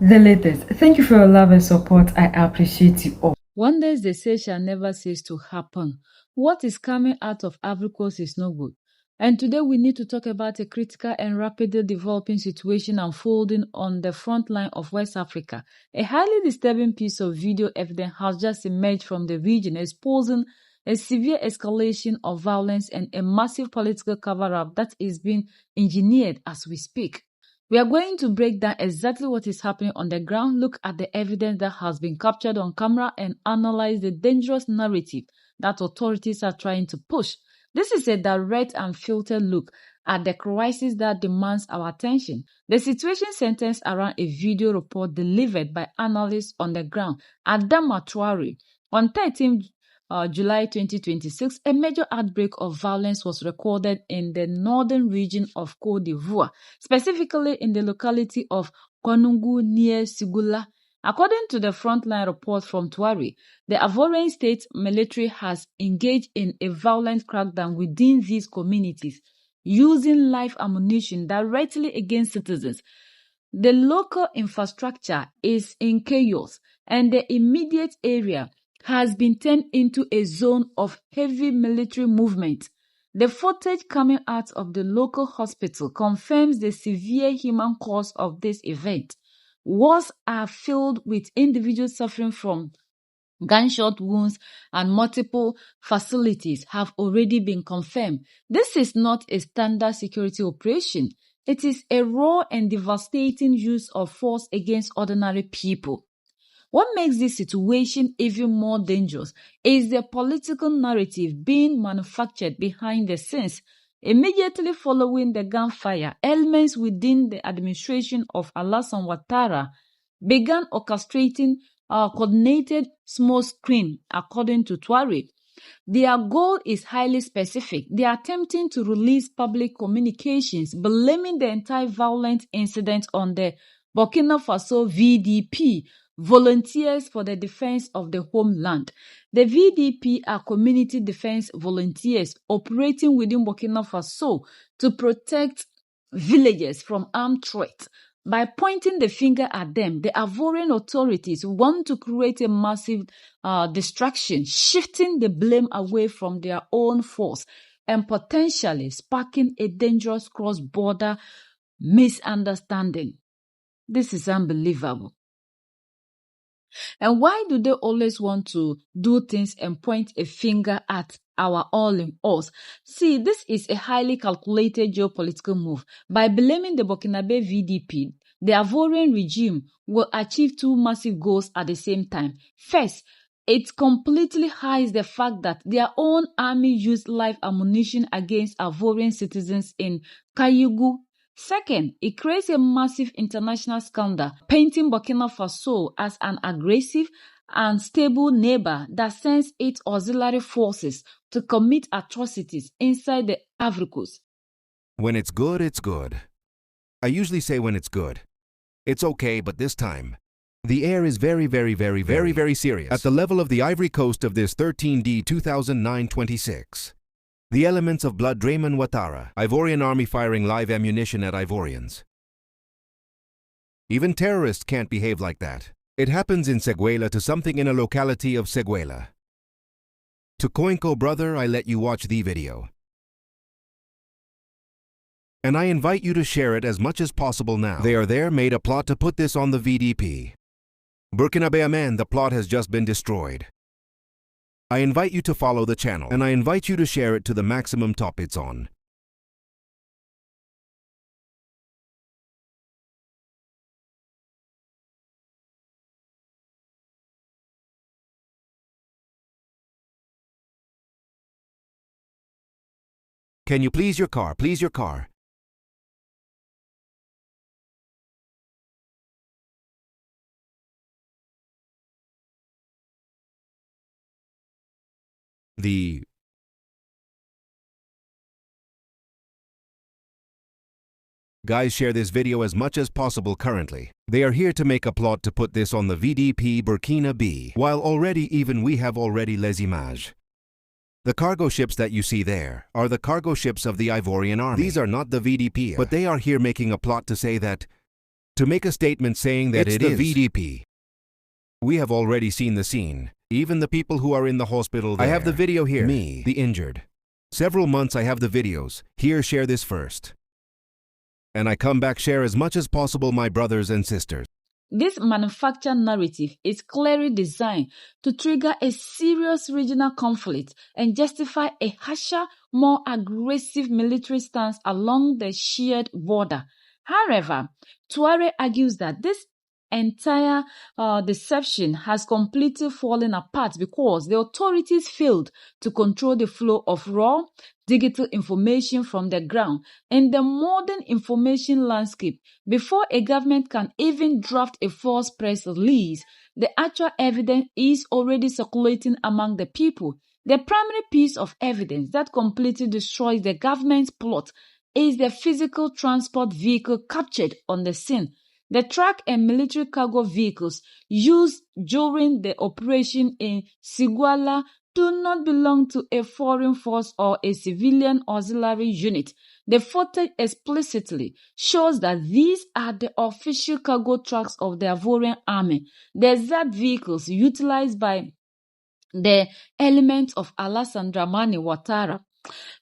The latest. Thank you for your love and support. I appreciate you all. Wonders they say shall never cease to happen. What is coming out of Ivory Coast is no good. And today we need to talk about a critical and rapidly developing situation unfolding on the front line of West Africa. A highly disturbing piece of video evidence has just emerged from the region exposing a severe escalation of violence and a massive political cover-up that is being engineered as we speak. We are going to break down exactly what is happening on the ground, look at the evidence that has been captured on camera, and analyze the dangerous narrative that authorities are trying to push. This is a direct and filtered look at the crisis that demands our attention. The situation centers around a video report delivered by analysts on the ground at Traore. On 13 July 2026, a major outbreak of violence was recorded in the northern region of Côte d'Ivoire, specifically in the locality of Kwanungu near Sigula. According to the frontline report from Tuari, the Ivorian state military has engaged in a violent crackdown within these communities, using live ammunition directly against citizens. The local infrastructure is in chaos, and the immediate area has been turned into a zone of heavy military movement. The footage coming out of the local hospital confirms the severe human cost of this event. Wards are filled with individuals suffering from gunshot wounds, and multiple facilities have already been confirmed. This is not a standard security operation. It is a raw and devastating use of force against ordinary people. What makes this situation even more dangerous is the political narrative being manufactured behind the scenes. Immediately following the gunfire, elements within the administration of Alassane Ouattara began orchestrating a coordinated small screen, according to Tuareg. Their goal is highly specific. They are attempting to release public communications, blaming the entire violent incident on the Burkina Faso VDP, Volunteers for the Defense of the Homeland. The VDP are community defense volunteers operating within Burkina Faso to protect villagers from armed threats. By pointing the finger at them, the Ivorian authorities want to create a massive distraction, shifting the blame away from their own force and potentially sparking a dangerous cross-border misunderstanding. This is unbelievable. And why do they always want to do things and point a finger at our all-in-alls? See, this is a highly calculated geopolitical move. By blaming the Burkinabe VDP, the Ivorian regime will achieve two massive goals at the same time. First, it completely hides the fact that their own army used live ammunition against Ivorian citizens in Kayugu. Second, it creates a massive international scandal, painting Burkina Faso as an aggressive and stable neighbor that sends its auxiliary forces to commit atrocities inside the Ivory Coast. When it's good, it's good. I usually say when it's good. It's okay, but this time, the air is very serious. At the level of the Ivory Coast of this 13D 2009-26. The elements of blood Draman Ouattara, Ivorian army firing live ammunition at Ivorians. Even terrorists can't behave like that. It happens in Seguela to something in a locality of Seguela. To Koinko brother, I let you watch the video. And I invite you to share it as much as possible now. They are there made a plot to put this on the VDP. Burkinabe man, the plot has just been destroyed. I invite you to follow the channel, and I invite you to share it to the maximum top it's on. Can you please your car, please your car? Guys, share this video as much as possible currently. They are here to make a plot to put this on the VDP Burkina B, while already even we have already les images. The cargo ships that you see there are the cargo ships of the Ivorian army. These are not the VDP, but they are here making a plot to say that to make a statement saying that It's it the is VDP. We have already seen the scene, even the people who are in the hospital there. I have the video here, me, the injured. Several months I have the videos. Here, share this first. And I come back, share as much as possible, my brothers and sisters. This manufactured narrative is clearly designed to trigger a serious regional conflict and justify a harsher, more aggressive military stance along the shared border. However, Touare argues that this entire deception has completely fallen apart because the authorities failed to control the flow of raw digital information from the ground. In the modern information landscape, before a government can even draft a false press release, the actual evidence is already circulating among the people. The primary piece of evidence that completely destroys the government's plot is the physical transport vehicle captured on the scene. The truck and military cargo vehicles used during the operation in Siguala do not belong to a foreign force or a civilian auxiliary unit. The footage explicitly shows that these are the official cargo trucks of the Ivorian army, the exact vehicles utilized by the elements of Alassane Dramane Ouattara.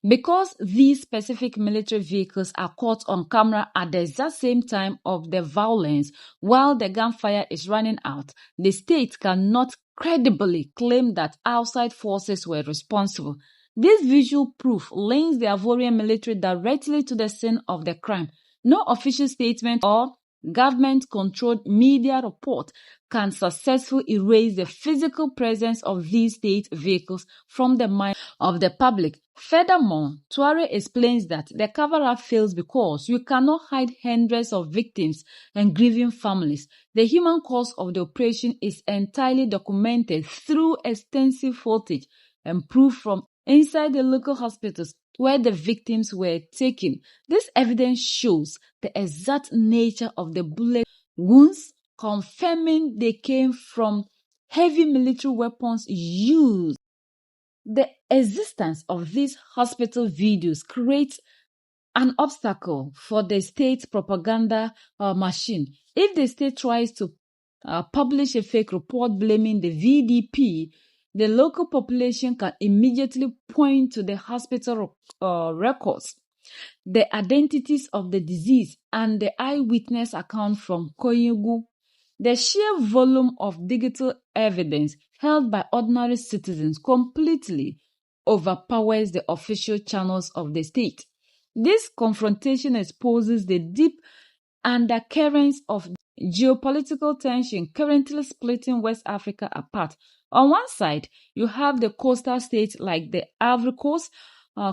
Because these specific military vehicles are caught on camera at the exact same time of the violence while the gunfire is running out, the state cannot credibly claim that outside forces were responsible. This visual proof links the Ivorian military directly to the scene of the crime. No official statement or government-controlled media report can successfully erase the physical presence of these state vehicles from the mind of the public. Furthermore, Touare explains that the cover-up fails because you cannot hide hundreds of victims and grieving families. The human cost of the operation is entirely documented through extensive footage and proof from inside the local hospitals where the victims were taken. This evidence shows the exact nature of the bullet wounds, confirming they came from heavy military weapons used. The existence of these hospital videos creates an obstacle for the state propaganda machine. If the state tries to publish a fake report blaming the VDP, the local population can immediately point to the hospital records, the identities of the deceased, and the eyewitness account from Koyugu. The sheer volume of digital evidence held by ordinary citizens completely overpowers the official channels of the state. This confrontation exposes the deep undercurrents of geopolitical tension currently splitting West Africa apart. On one side, you have the coastal states like the Ivory Coast,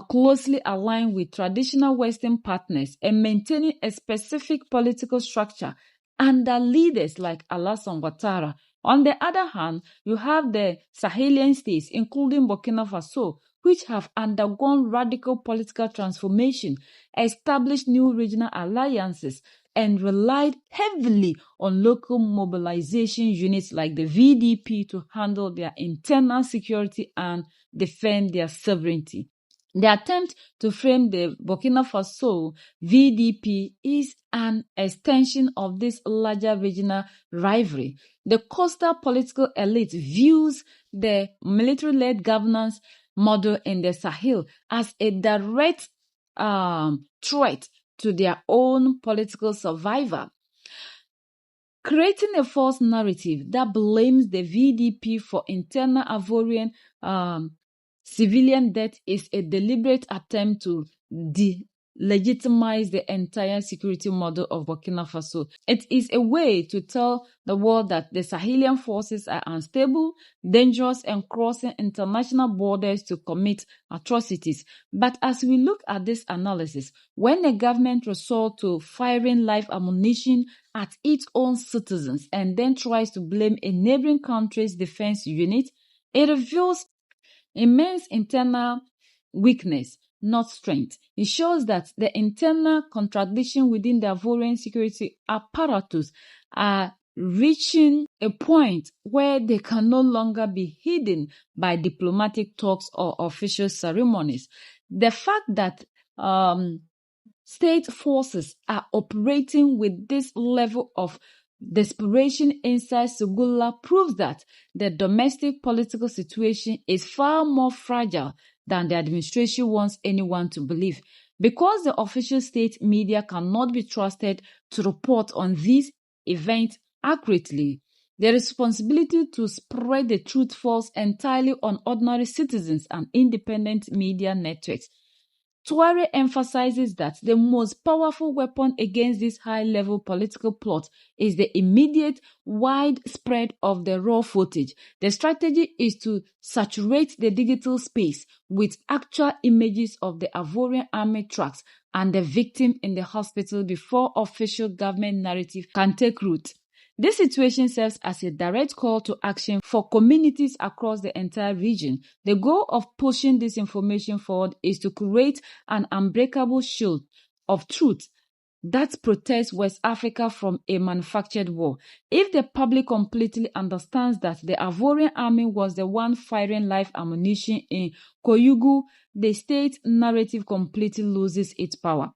closely aligned with traditional Western partners and maintaining a specific political structure under leaders like Alassane Ouattara. On the other hand, you have the Sahelian states, including Burkina Faso, which have undergone radical political transformation, established new regional alliances, and relied heavily on local mobilization units like the VDP to handle their internal security and defend their sovereignty. The attempt to frame the Burkina Faso VDP is an extension of this larger regional rivalry. The coastal political elite views the military-led governance model in the Sahel as a direct threat to their own political survival, creating a false narrative that blames the VDP for internal Ivorian civilian death is a deliberate attempt to delegitimize the entire security model of Burkina Faso. It is a way to tell the world that the Sahelian forces are unstable, dangerous, and crossing international borders to commit atrocities. But as we look at this analysis, when a government resorts to firing live ammunition at its own citizens and then tries to blame a neighboring country's defense unit, it reveals immense internal weakness, not strength. It shows that the internal contradiction within the Ivorian security apparatus are reaching a point where they can no longer be hidden by diplomatic talks or official ceremonies. The fact that state forces are operating with this level of desperation inside Segula proves that the domestic political situation is far more fragile than the administration wants anyone to believe. Because the official state media cannot be trusted to report on these events accurately, the responsibility to spread the truth falls entirely on ordinary citizens and independent media networks. Touare emphasizes that the most powerful weapon against this high-level political plot is the immediate, wide spread of the raw footage. The strategy is to saturate the digital space with actual images of the Ivorian army trucks and the victim in the hospital before official government narrative can take root. This situation serves as a direct call to action for communities across the entire region. The goal of pushing this information forward is to create an unbreakable shield of truth that protects West Africa from a manufactured war. If the public completely understands that the Ivorian army was the one firing live ammunition in Koyugu, the state narrative completely loses its power.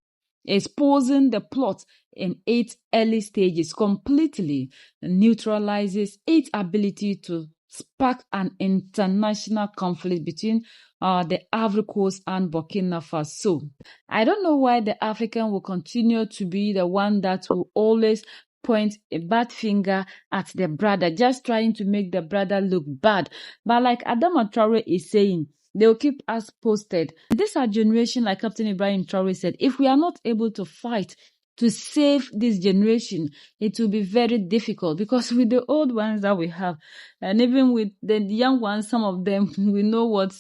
Exposing the plot in its early stages completely neutralizes its ability to spark an international conflict between the Ivory Coast and Burkina Faso. I don't know why the African will continue to be the one that will always point a bad finger at the brother, just trying to make the brother look bad. But like Adama Traore is saying, they'll keep us posted. This our generation, like Captain Ibrahim Traore said, if we are not able to fight to save this generation, it will be very difficult, because with the old ones that we have, and even with the young ones, some of them, we know what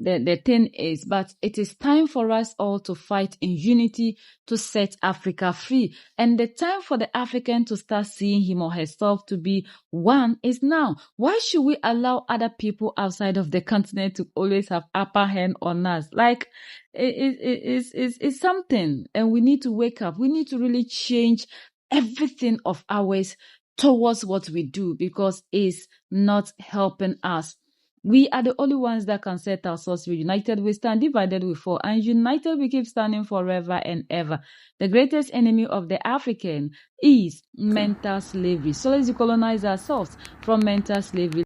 the thing is. But it is time for us all to fight in unity to set Africa free. And the time for the African to start seeing him or herself to be one is now. Why should we allow other people outside of the continent to always have upper hand on us? Like, it's something, and we need to wake up. We need to really change everything of ours towards what we do, because it's not helping us. We are the only ones that can set ourselves free. United we stand, divided we fall, and united we keep standing forever and ever. The greatest enemy of the African is mental slavery. So let's decolonize ourselves from mental slavery.